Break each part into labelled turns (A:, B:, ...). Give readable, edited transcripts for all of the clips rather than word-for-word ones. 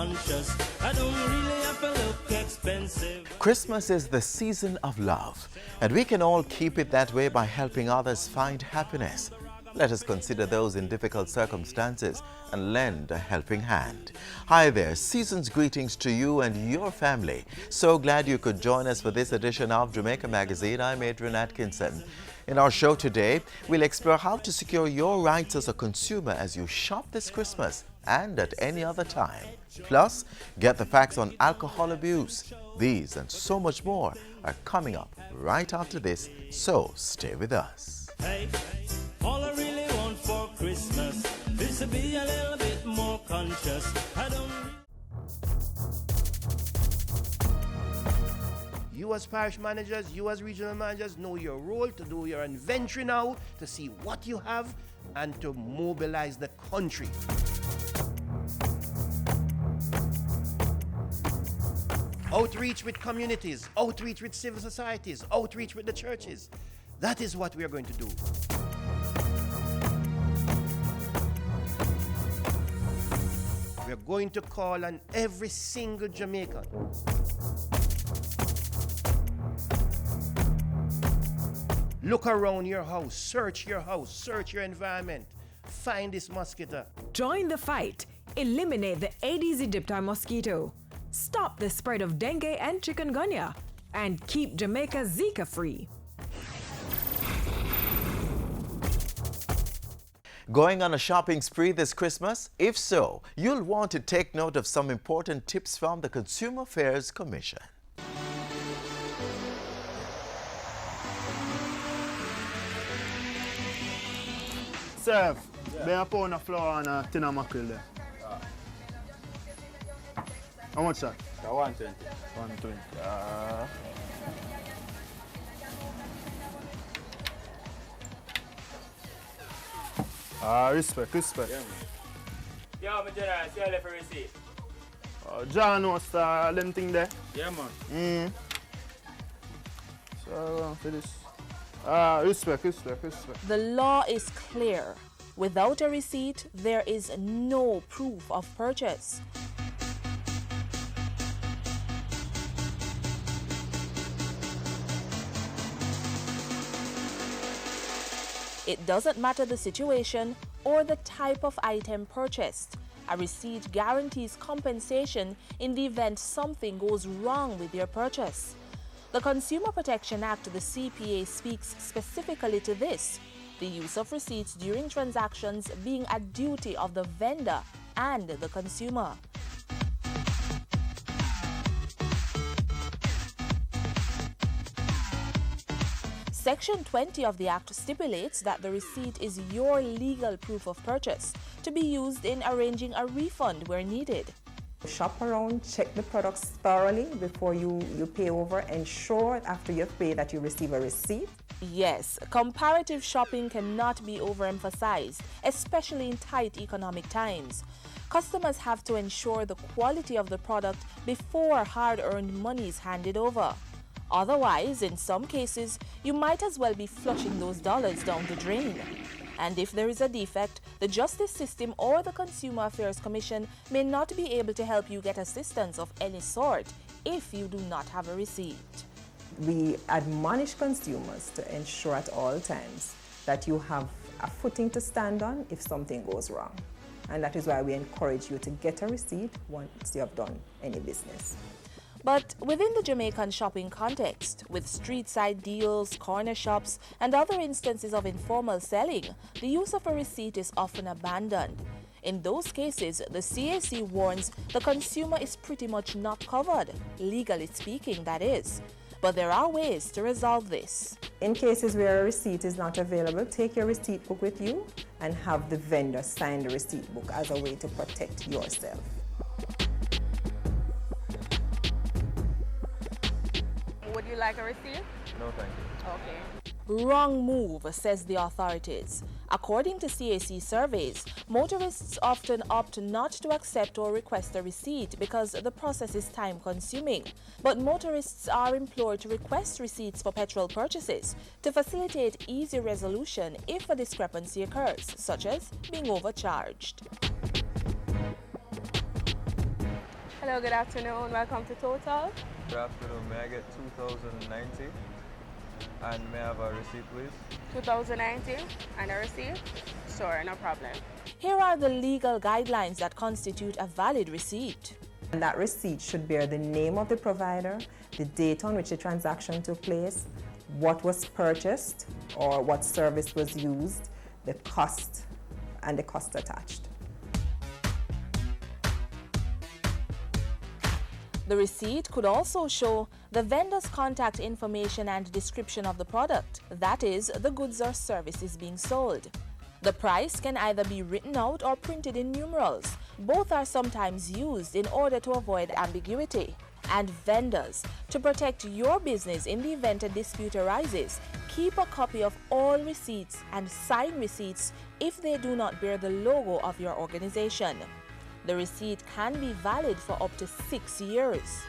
A: conscious. I don't really have to look expensive.
B: Christmas is the season of love, and we can all keep it that way by helping others find happiness. Let us consider those in difficult circumstances and lend a helping hand. Hi there, season's greetings to you and your family. So glad you could join us for this edition of Jamaica Magazine. I'm Adrian Atkinson. In our show today, we'll explore how to secure your rights as a consumer as you shop this Christmas and at any other time. Plus, get the facts on alcohol abuse. These and so much more are coming up right after this, so stay with us.
A: Hey, all I really want for Christmas is to be a little bit more conscious. I don't.
C: You as parish managers, you as regional managers know your role to do your inventory now, to see what you have and to mobilize the country. Outreach with communities, outreach with civil societies, outreach with the churches. That is what we are going to do. We are going to call on every single Jamaican. Look around your house, search your environment. Find this mosquito.
D: Join the fight. Eliminate the Aedes aegypti mosquito. Stop the spread of dengue and chikungunya. And keep Jamaica Zika free.
B: Going on a shopping spree this Christmas? If so, you'll want to take note of some important tips from the Consumer Affairs Commission.
E: Serve. Be a pound of flour and a tin of mackerel there. How much that?
F: 120.
E: 120. Respect.
F: Yeah, man. Yo, my general, see you left a receipt.
E: John, what's them thing there?
F: Yeah, man.
E: So, for this. Respect.
G: The law is clear. Without a receipt, there is no proof of purchase. It doesn't matter the situation or the type of item purchased. A receipt guarantees compensation in the event something goes wrong with your purchase. The Consumer Protection Act, the CPA, speaks specifically to this, the use of receipts during transactions being a duty of the vendor and the consumer. Section 20 of the Act stipulates that the receipt is your legal proof of purchase to be used in arranging a refund where needed.
H: Shop around, check the products thoroughly before you pay over. Ensure after you've paid that you receive a receipt.
G: Yes, comparative shopping cannot be overemphasized, especially in tight economic times. Customers have to ensure the quality of the product before hard-earned money is handed over. Otherwise, in some cases, you might as well be flushing those dollars down the drain. And if there is a defect, the justice system or the Consumer Affairs Commission may not be able to help you get assistance of any sort if you do not have a receipt.
H: We admonish consumers to ensure at all times that you have a footing to stand on if something goes wrong. And that is why we encourage you to get a receipt once you have done any business.
G: But within the Jamaican shopping context, with street-side deals, corner shops, and other instances of informal selling, the use of a receipt is often abandoned. In those cases, the CAC warns the consumer is pretty much not covered, legally speaking, that is. But there are ways to resolve this.
H: In cases where a receipt is not available, take your receipt book with you and have the vendor sign the receipt book as a way to protect yourself.
I: Would you like a receipt?
F: No, thank you.
I: Okay.
G: Wrong move, says the authorities. According to CAC surveys, motorists often opt not to accept or request a receipt because the process is time-consuming. But motorists are implored to request receipts for petrol purchases to facilitate easy resolution if a discrepancy occurs, such as being overcharged.
I: Hello, good afternoon. Welcome to Total.
J: Good afternoon. May I get 2090? And may I have a receipt, please?
I: 2019 and a receipt? Sure, no problem.
G: Here are the legal guidelines that constitute a valid receipt.
H: And that receipt should bear the name of the provider, the date on which the transaction took place, what was purchased or what service was used, the cost, and the cost attached.
G: The receipt could also show the vendor's contact information and description of the product, that is, the goods or services being sold. The price can either be written out or printed in numerals. Both are sometimes used in order to avoid ambiguity. And vendors, to protect your business in the event a dispute arises, keep a copy of all receipts and sign receipts if they do not bear the logo of your organization. The receipt can be valid for up to 6 years.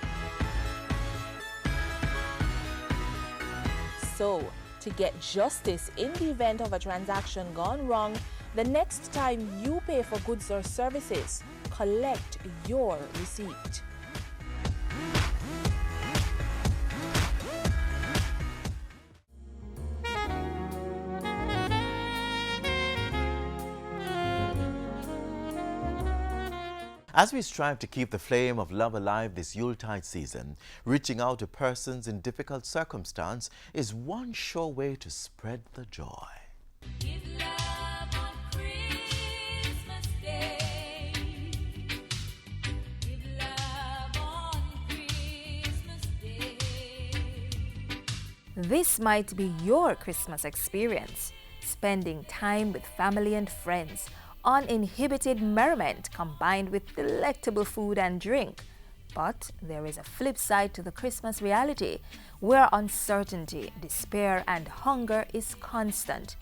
G: So, to get justice in the event of a transaction gone wrong, the next time you pay for goods or services, collect your receipt.
B: As we strive to keep the flame of love alive this Yuletide season, reaching out to persons in difficult circumstance is one sure way to spread the joy.
K: Give love on Christmas Day. Give love on Christmas Day.
L: This might be your Christmas experience, spending time with family and friends, uninhibited merriment combined with delectable food and drink. But there is a flip side to the Christmas reality, where uncertainty, despair, and hunger is constant.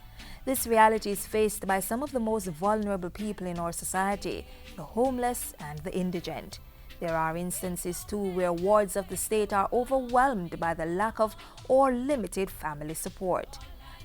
L: This reality is faced by some of the most vulnerable people in our society, the homeless and the indigent. There are instances too where wards of the state are overwhelmed by the lack of or limited family support.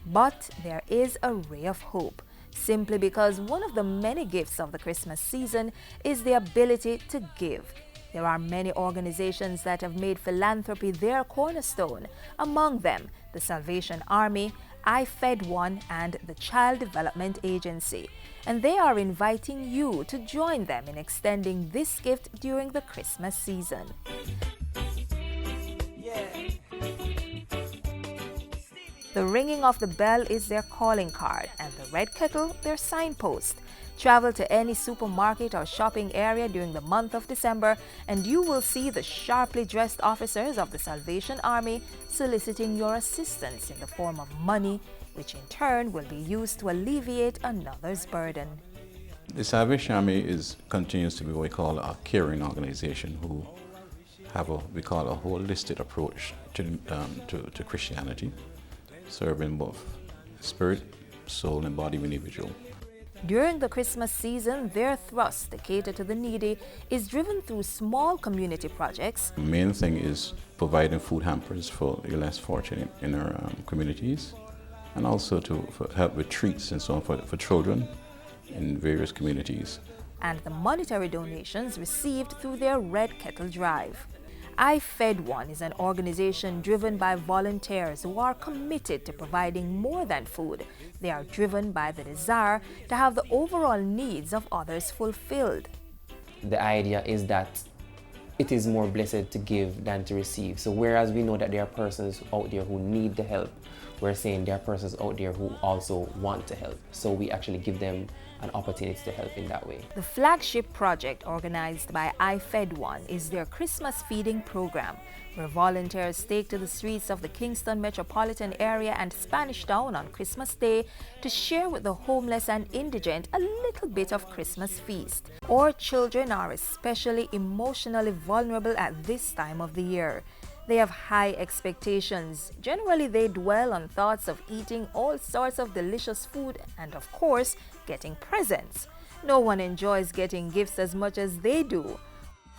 L: But there is a ray of hope, simply because one of the many gifts of the Christmas season is the ability to give. There are many organizations that have made philanthropy their cornerstone, among them the Salvation Army, I Fed One, and the Child Development Agency. And they are inviting you to join them in extending this gift during the Christmas season. The ringing of the bell is their calling card, and the red kettle their signpost. Travel to any supermarket or shopping area during the month of December, and you will see the sharply dressed officers of the Salvation Army soliciting your assistance in the form of money, which in turn will be used to alleviate another's burden.
M: The Salvation Army continues to be what we call a caring organization who have we call a holistic approach to Christianity, serving both spirit, soul, and body of individual.
L: During the Christmas season, their thrust to cater to the needy is driven through small community projects.
M: The main thing is providing food hampers for the less fortunate in our communities, and also to help with treats and so on for children in various communities.
L: And the monetary donations received through their Red Kettle Drive. I Fed One is an organization driven by volunteers who are committed to providing more than food. They are driven by the desire to have the overall needs of others fulfilled.
N: The idea is that it is more blessed to give than to receive. So whereas we know that there are persons out there who need the help, we're saying there are persons out there who also want to help. So we actually give them an opportunity to help in that way.
L: The flagship project organized by I Fed One is their Christmas feeding program, where volunteers take to the streets of the Kingston metropolitan area and Spanish Town on Christmas Day to share with the homeless and indigent a little bit of Christmas feast. Our children are especially emotionally vulnerable at this time of the year. They have high expectations. Generally, they dwell on thoughts of eating all sorts of delicious food and, of course, getting presents. No one enjoys getting gifts as much as they do.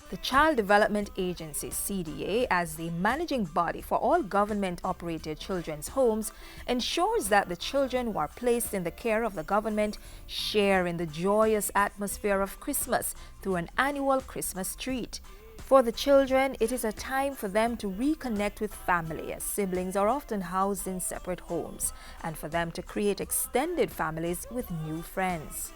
L: The Child Development Agency, CDA, as the managing body for all government-operated children's homes, ensures that the children who are placed in the care of the government share in the joyous atmosphere of Christmas through an annual Christmas treat. For the children, it is a time for them to reconnect with family, as siblings are often housed in separate homes, and for them to create extended families with new friends.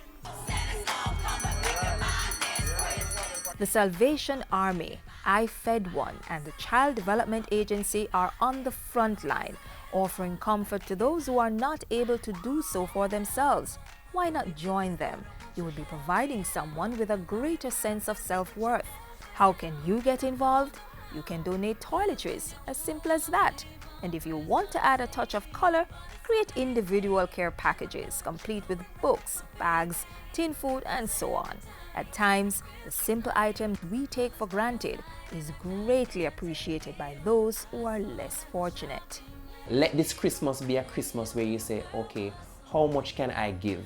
L: The Salvation Army, I Fed One, and the Child Development Agency are on the front line, offering comfort to those who are not able to do so for themselves. Why not join them? You will be providing someone with a greater sense of self-worth. How can you get involved? You can donate toiletries, as simple as that. And if you want to add a touch of color, create individual care packages complete with books, bags, tin food, and so on. At times, the simple items we take for granted is greatly appreciated by those who are less fortunate.
N: Let this Christmas be a Christmas where you say, okay, how much can I give?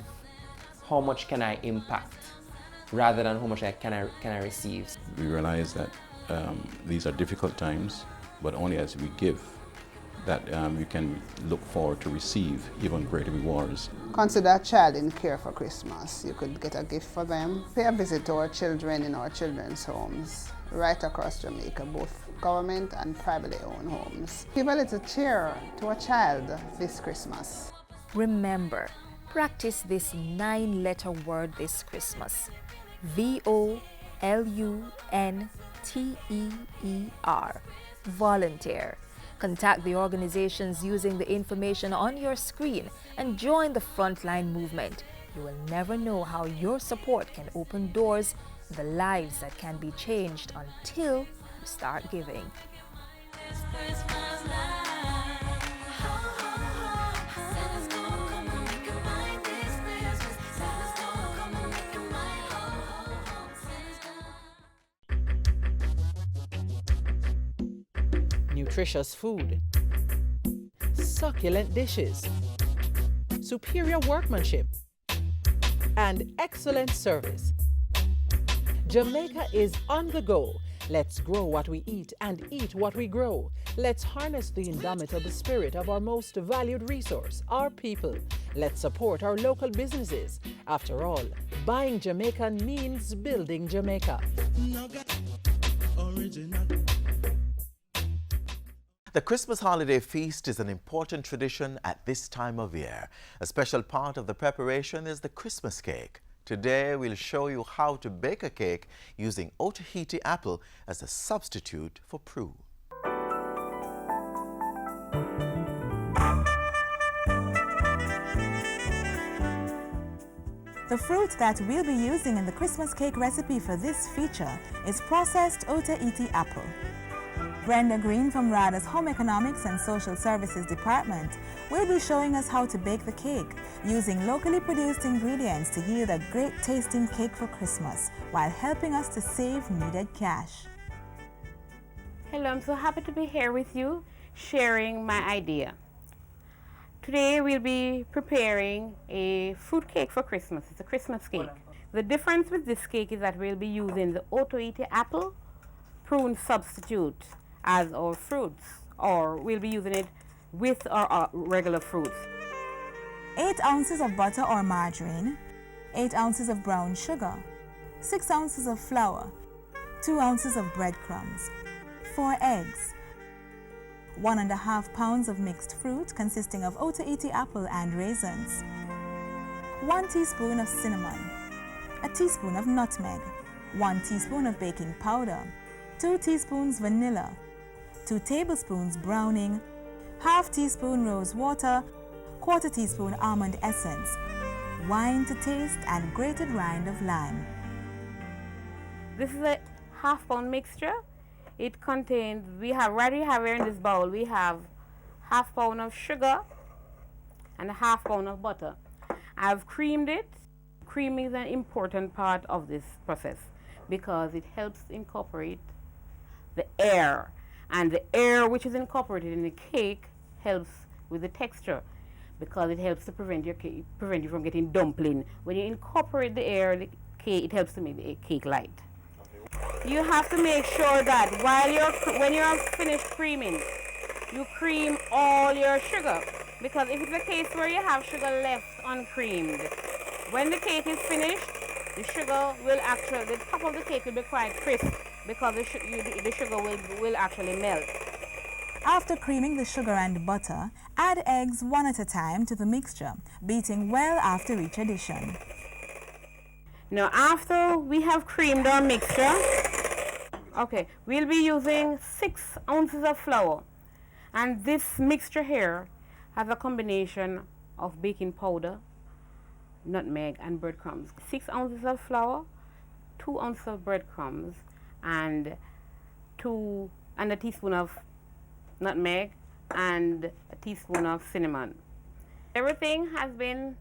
N: How much can I impact? Rather than how much can I receive.
M: We realize that these are difficult times, but only as we give that we can look forward to receive even greater rewards.
O: Consider a child in care for Christmas. You could get a gift for them. Pay a visit to our children in our children's homes right across Jamaica, both government and privately owned homes. Give a little cheer to a child this Christmas.
L: Remember, practice this 9-letter word this Christmas. VOLUNTEER. Volunteer. Contact the organizations using the information on your screen and join the frontline movement. You will never know how your support can open doors, the lives that can be changed until you start giving.
P: Nutritious food, succulent dishes, superior workmanship, and excellent service. Jamaica is on the go. Let's grow what we eat and eat what we grow. Let's harness the indomitable spirit of our most valued resource, our people. Let's support our local businesses. After all, buying Jamaican means building Jamaica.
B: The Christmas holiday feast is an important tradition at this time of year. A special part of the preparation is the Christmas cake. Today, we'll show you how to bake a cake using Otaheite apple as a substitute for prune.
Q: The fruit that we'll be using in the Christmas cake recipe for this feature is processed Otaheite apple. Brenda Green from RADA's Home Economics and Social Services Department will be showing us how to bake the cake using locally produced ingredients to yield a great tasting cake for Christmas while helping us to save needed cash.
R: Hello, I'm so happy to be here with you sharing my idea. Today we'll be preparing a fruit cake for Christmas. It's a Christmas cake. The difference with this cake is that we'll be using the Otaheite apple prune substitute as our fruits, or we'll be using it with our regular fruits.
Q: 8 ounces of butter or margarine, 8 ounces of brown sugar, 6 ounces of flour, 2 ounces of breadcrumbs, 4 eggs, 1.5 pounds of mixed fruit consisting of Otaheite apple and raisins, 1 teaspoon of cinnamon, a teaspoon of nutmeg, 1 teaspoon of baking powder, 2 teaspoons vanilla, 2 tablespoons browning, half teaspoon rose water, 1/4 teaspoon almond essence, wine to taste, and grated rind of lime.
R: This is a half-pound mixture. It contains, we have here in this bowl, we have half pound of sugar and a half pound of butter. I've creamed it. Creaming is an important part of this process because it helps incorporate the air, and the air which is incorporated in the cake helps with the texture because it helps to prevent you from getting dumpling. When you incorporate the air, the cake, it helps to make the cake light. You have to make sure that when you're finished creaming, you cream all your sugar, because if it's a case where you have sugar left uncreamed, when the cake is finished, The sugar will actually, the top of the cake will be quite crisp because the sugar will actually melt.
Q: After creaming the sugar and butter, add eggs one at a time to the mixture, beating well after each addition.
R: Now after we have creamed our mixture, okay, we'll be using 6 ounces of flour. And this mixture here has a combination of baking powder, nutmeg and breadcrumbs. 6 ounces of flour, 2 ounces of breadcrumbs, and a teaspoon of nutmeg and a teaspoon of cinnamon. Everything has been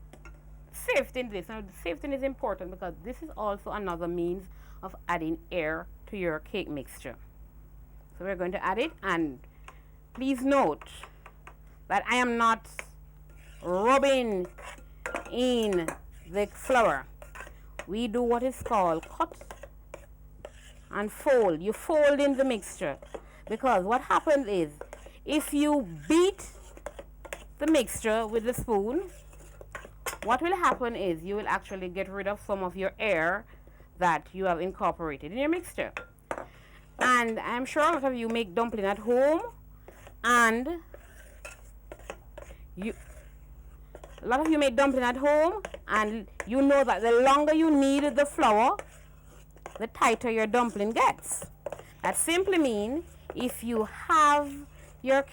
R: sieved in this. Now the sifting is important because this is also another means of adding air to your cake mixture. So we're going to add it, and please note that I am not rubbing in the flour. We do what is called cut and fold. You fold in the mixture, because what happens is if you beat the mixture with the spoon, what will happen is you will actually get rid of some of your air that you have incorporated in your mixture. And I'm sure a lot of you make dumpling at home, and a lot of you make dumpling at home, and you know that the longer you knead the flour, the tighter your dumpling gets. That simply means if you have your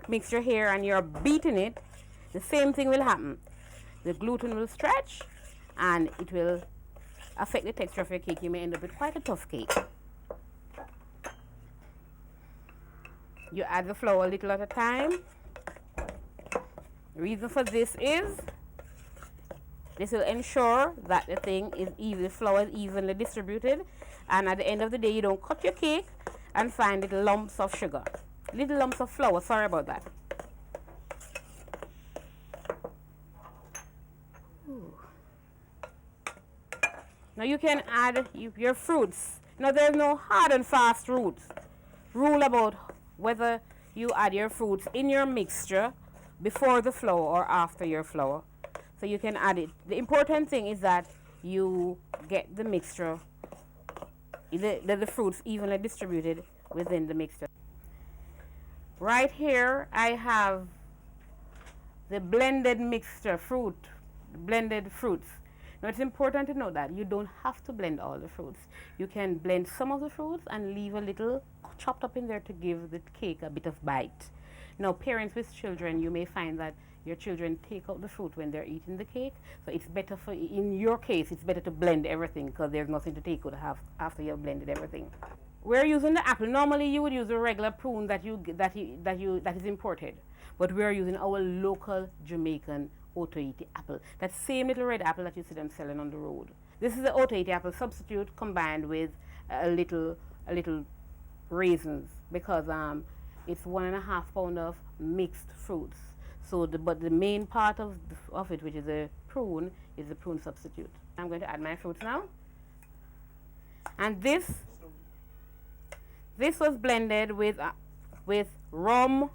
R: mixture here and you're beating it, the same thing will happen. The gluten will stretch and it will affect the texture of your cake. You may end up with quite a tough cake. You add the flour a little at a time. The reason for this is this will ensure that the flour is evenly distributed, and at the end of the day you don't cut your cake and find little lumps of sugar. Little lumps of flour, sorry about that. Ooh. Now you can add your fruits. Now there's no hard and fast rule about whether you add your fruits in your mixture before the flour or after your flour. So you can add it. The important thing is that you get the mixture, the fruits evenly distributed within the mixture. Right here I have the blended mixture, blended fruits. Now it's important to know that you don't have to blend all the fruits. You can blend some of the fruits and leave a little chopped up in there to give the cake a bit of bite. Now parents with children, you may find that your children take out the fruit when they're eating the cake. So it's better in your case, it's better to blend everything because there's nothing to take out after you've blended everything. We're using the apple. Normally you would use a regular prune that is imported, but we're using our local Jamaican Otoiti apple. That same little red apple that you see them selling on the road. This is the Otoiti apple substitute combined with a little raisins, because it's 1.5 pounds of mixed fruits. So but the main part of it, which is a prune, is the prune substitute. I'm going to add my fruits now. And this was blended with rum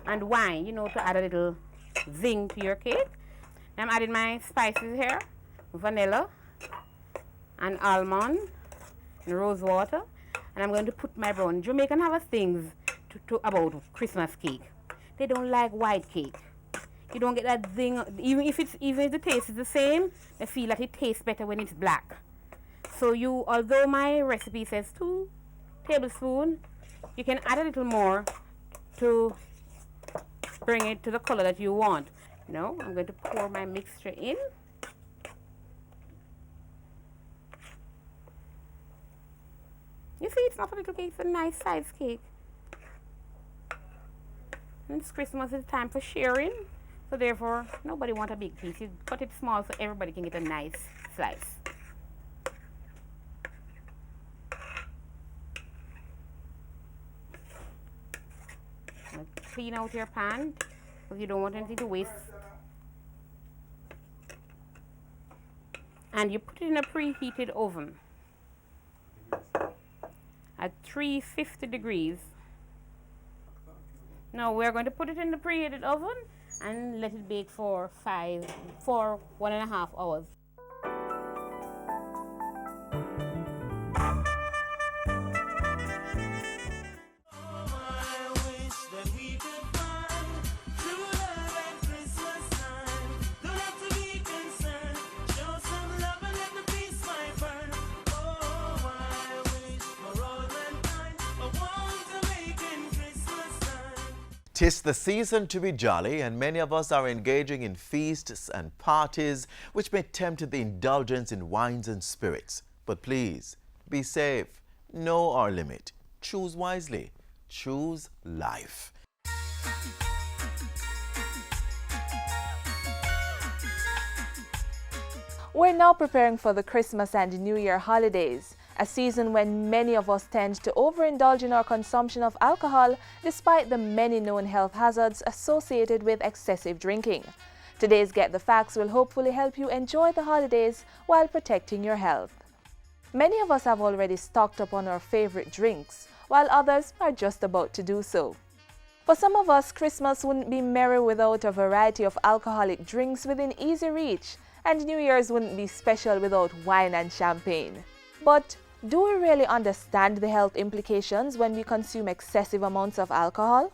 R: and wine, to add a little zing to your cake. I'm adding my spices here, vanilla and almond and rose water. And I'm going to put my brown. Jamaican have a things about Christmas cake. They don't like white cake. You don't get that zing, even if the taste is the same, they feel that it tastes better when it's black. So although my recipe says 2 tablespoons, you can add a little more to bring it to the color that you want. Now I'm going to pour my mixture in. You see, it's not a little cake, it's a nice size cake. And it's Christmas, it's time for sharing. So therefore, nobody wants a big piece. You cut it small so everybody can get a nice slice. Now clean out your pan because you don't want anything to waste. And you put it in a preheated oven at 350 degrees. Now we're going to put it in the preheated oven and let it bake for 1.5 hours.
B: 'Tis the season to be jolly, and many of us are engaging in feasts and parties, which may tempt the indulgence in wines and spirits. But please, be safe, know our limit, choose wisely, choose life.
G: We're now preparing for the Christmas and New Year holidays, a season when many of us tend to overindulge in our consumption of alcohol despite the many known health hazards associated with excessive drinking. Today's Get the Facts will hopefully help you enjoy the holidays while protecting your health. Many of us have already stocked up on our favorite drinks, while others are just about to do so. For some of us, Christmas wouldn't be merry without a variety of alcoholic drinks within easy reach, and New Year's wouldn't be special without wine and champagne. But do we really understand the health implications when we consume excessive amounts of alcohol?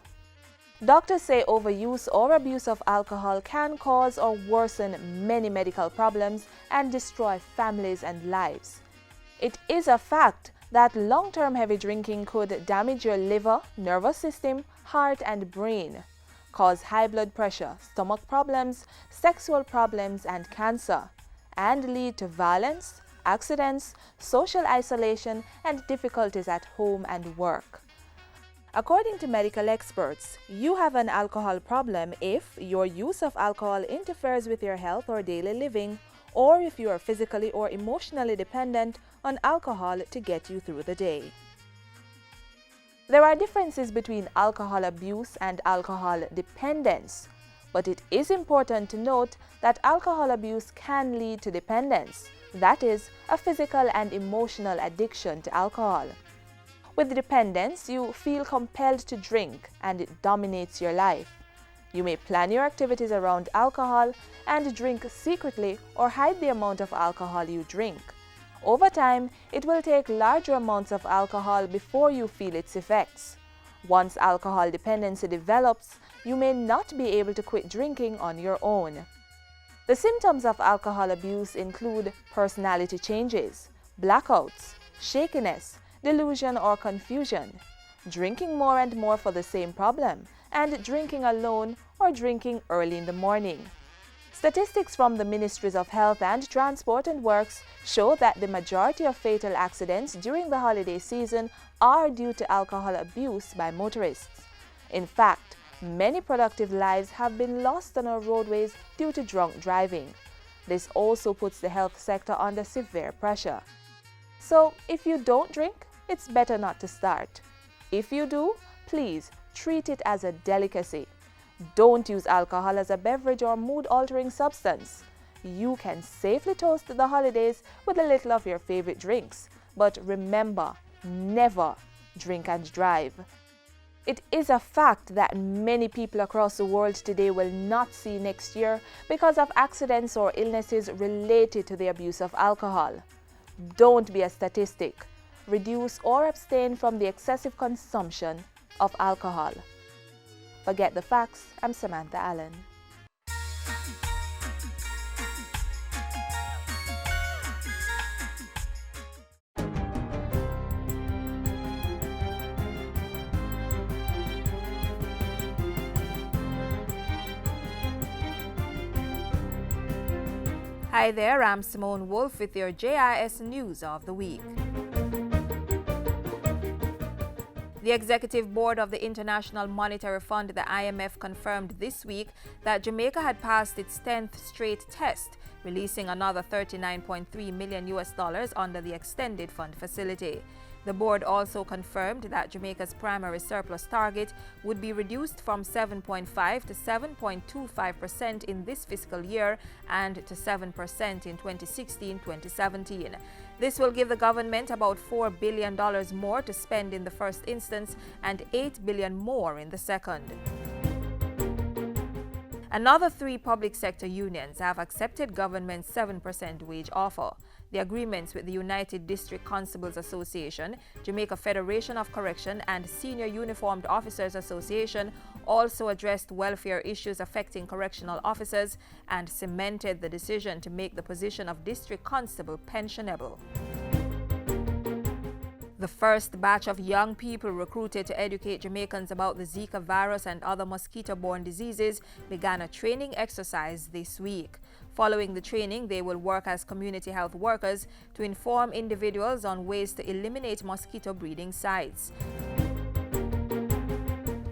G: Doctors say overuse or abuse of alcohol can cause or worsen many medical problems and destroy families and lives. It is a fact that long-term heavy drinking could damage your liver, nervous system, heart and brain, cause high blood pressure, stomach problems, sexual problems and cancer, and lead to violence, accidents, social isolation, and difficulties at home and work. According to medical experts, you have an alcohol problem if your use of alcohol interferes with your health or daily living, or if you are physically or emotionally dependent on alcohol to get you through the day. There are differences between alcohol abuse and alcohol dependence, but it is important to note that alcohol abuse can lead to dependence, that is, a physical and emotional addiction to alcohol. With dependence, you feel compelled to drink and it dominates your life. You may plan your activities around alcohol and drink secretly or hide the amount of alcohol you drink. Over time, it will take larger amounts of alcohol before you feel its effects. Once alcohol dependency develops, you may not be able to quit drinking on your own. The symptoms of alcohol abuse include personality changes, blackouts, shakiness, delusion or confusion, drinking more and more for the same problem, and drinking alone or drinking early in the morning. Statistics from the Ministries of Health and Transport and Works show that the majority of fatal accidents during the holiday season are due to alcohol abuse by motorists. In fact, many productive lives have been lost on our roadways due to drunk driving. This also puts the health sector under severe pressure. So, if you don't drink, it's better not to start. If you do, please treat it as a delicacy. Don't use alcohol as a beverage or mood-altering substance. You can safely toast the holidays with a little of your favorite drinks. But remember, never drink and drive. It is a fact that many people across the world today will not see next year because of accidents or illnesses related to the abuse of alcohol. Don't be a statistic. Reduce or abstain from the excessive consumption of alcohol. Forget the facts. I'm Samantha Allen.
L: Hi there, I'm Simone Wolf with your JIS News of the Week. The Executive Board of the International Monetary Fund, the IMF, confirmed this week that Jamaica had passed its 10th straight test, releasing another $39.3 million under the extended fund facility. The board also confirmed that Jamaica's primary surplus target would be reduced from 7.5 to 7.25% in this fiscal year and to 7% in 2016-2017. This will give the government about $4 billion more to spend in the first instance and $8 billion more in the second. Another 3 public sector unions have accepted government's 7% wage offer. The agreements with the United District Constables Association, Jamaica Federation of Correction, and Senior Uniformed Officers Association also addressed welfare issues affecting correctional officers and cemented the decision to make the position of district constable pensionable. The first batch of young people recruited to educate Jamaicans about the Zika virus and other mosquito-borne diseases began a training exercise this week. Following the training, they will work as community health workers to inform individuals on ways to eliminate mosquito breeding sites.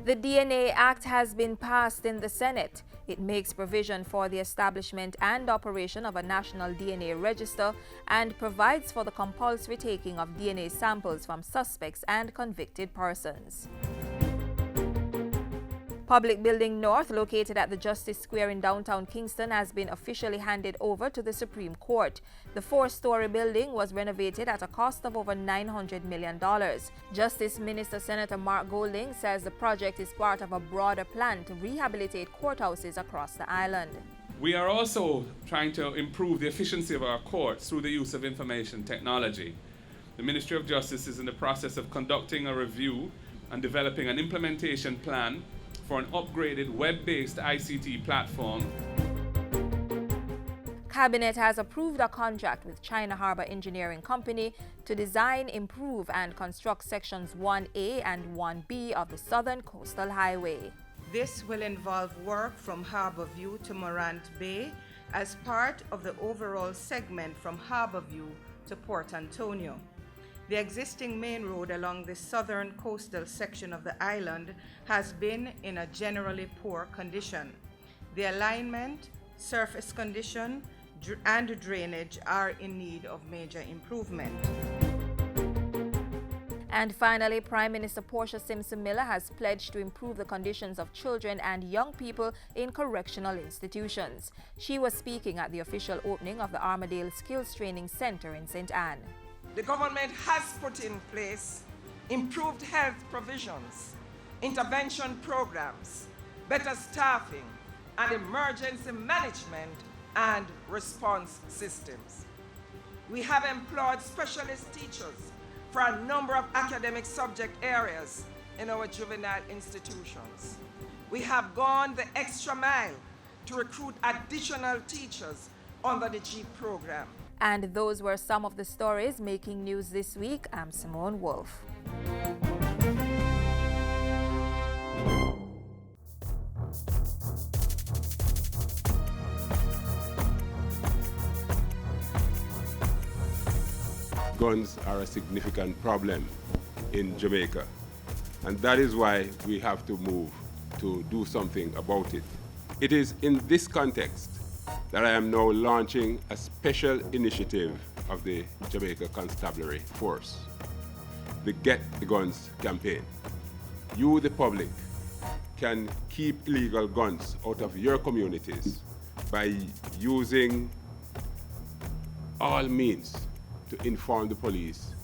L: The DNA Act has been passed in the Senate. It makes provision for the establishment and operation of a national DNA register and provides for the compulsory taking of DNA samples from suspects and convicted persons. Public Building North, located at the Justice Square in downtown Kingston, has been officially handed over to the Supreme Court. The 4-story building was renovated at a cost of over $900 million. Justice Minister Senator Mark Golding says the project is part of a broader plan to rehabilitate courthouses across the island.
S: We are also trying to improve the efficiency of our courts through the use of information technology. The Ministry of Justice is in the process of conducting a review and developing an implementation plan for an upgraded web-based ICT platform.
L: Cabinet has approved a contract with China Harbour Engineering Company to design, improve and construct sections 1A and 1B of the Southern Coastal Highway.
T: This will involve work from Harbour View to Morant Bay as part of the overall segment from Harbour View to Port Antonio. The existing main road along the southern coastal section of the island has been in a generally poor condition. The alignment, surface condition, and drainage are in need of major improvement.
L: And finally, Prime Minister Portia Simpson-Miller has pledged to improve the conditions of children and young people in correctional institutions. She was speaking at the official opening of the Armadale Skills Training Center in St. Anne.
U: The government has put in place improved health provisions, intervention programs, better staffing, and emergency management and response systems. We have employed specialist teachers for a number of academic subject areas in our juvenile institutions. We have gone the extra mile to recruit additional teachers under the GEEP program.
L: And those were some of the stories making news this week. I'm Simone Wolf.
V: Guns are a significant problem in Jamaica, and that is why we have to move to do something about it. It is in this context that I am now launching a special initiative of the Jamaica Constabulary Force, the Get the Guns campaign. You, the public, can keep illegal guns out of your communities by using all means to inform the police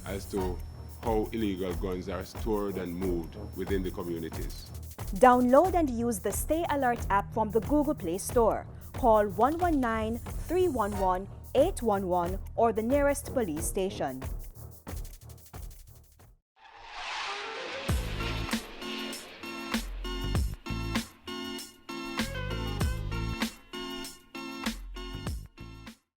V: as to how illegal guns are stored and moved within the communities.
W: Download and use the Stay Alert app from the Google Play Store. Call 119-311-811 or the nearest police station.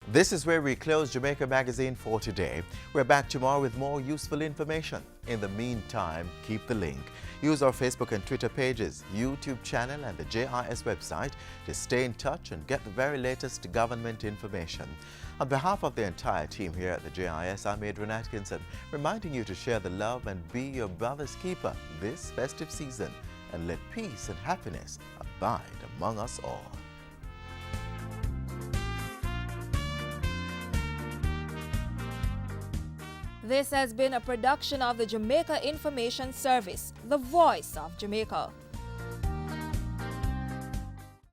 B: This is where we close Jamaica Magazine for today. We're back tomorrow with more useful information. In the meantime, keep the link. Use our Facebook and Twitter pages, YouTube channel and the JIS website to stay in touch and get the very latest government information. On behalf of the entire team here at the JIS, I'm Adrian Atkinson, reminding you to share the love and be your brother's keeper this festive season, and let peace and happiness abide among us all.
L: This has been a production of the Jamaica Information Service, the voice of Jamaica.